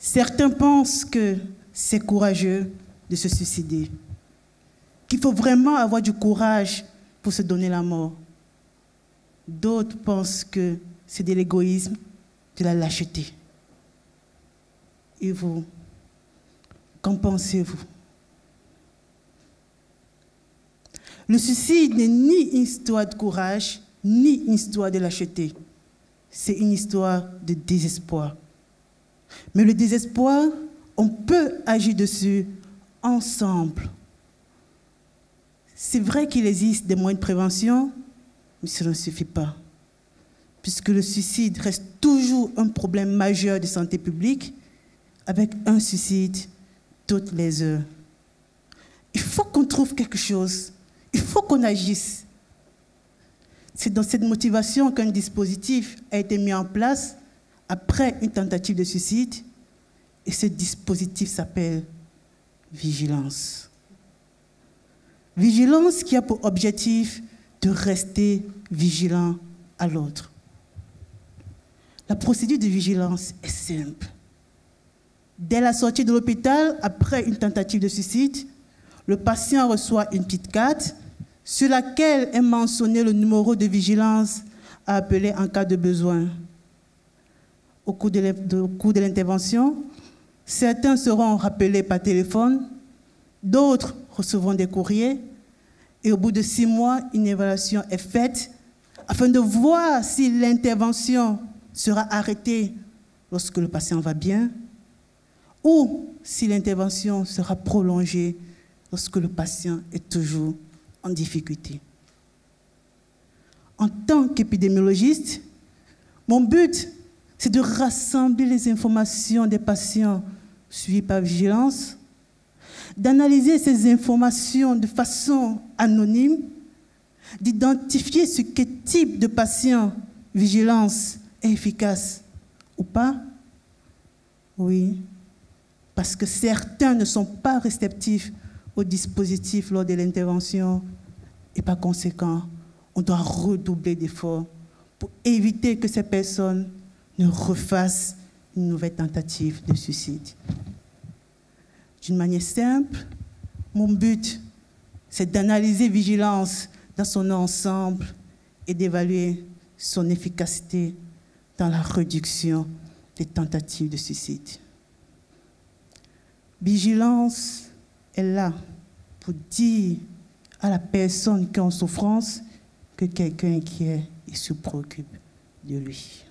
Certains pensent que c'est courageux de se suicider, qu'il faut vraiment avoir du courage pour se donner la mort. D'autres pensent que c'est de l'égoïsme, de la lâcheté. Et vous, qu'en pensez-vous? Le suicide n'est ni une histoire de courage, ni une histoire de lâcheté. C'est une histoire de désespoir. Mais le désespoir, on peut agir dessus ensemble. C'est vrai qu'il existe des moyens de prévention, mais cela ne suffit pas. Puisque le suicide reste toujours un problème majeur de santé publique, avec un suicide toutes les heures. Il faut qu'on trouve quelque chose. Il faut qu'on agisse. C'est dans cette motivation qu'un dispositif a été mis en place après une tentative de suicide. Et ce dispositif s'appelle vigilance. Vigilance qui a pour objectif de rester vigilant à l'autre. La procédure de vigilance est simple. Dès la sortie de l'hôpital, après une tentative de suicide, le patient reçoit une petite carte sur laquelle est mentionné le numéro de vigilance à appeler en cas de besoin. Au cours de l'intervention, certains seront rappelés par téléphone, d'autres recevront des courriers, et au bout de 6 mois, une évaluation est faite afin de voir si l'intervention sera arrêtée lorsque le patient va bien, ou si l'intervention sera prolongée lorsque le patient est toujours en difficulté. En tant qu'épidémiologiste, mon but, c'est de rassembler les informations des patients suivis par vigilance, d'analyser ces informations de façon anonyme, d'identifier ce type de patient vigilance est efficace ou pas. Oui, parce que certains ne sont pas réceptifs au dispositif lors de l'intervention et par conséquent, on doit redoubler d'efforts pour éviter que ces personnes ne refassent une nouvelle tentative de suicide. D'une manière simple, mon but, c'est d'analyser vigilance dans son ensemble et d'évaluer son efficacité dans la réduction des tentatives de suicide. Vigilance est là pour dire à la personne qui est en souffrance que quelqu'un qui est, il se préoccupe de lui.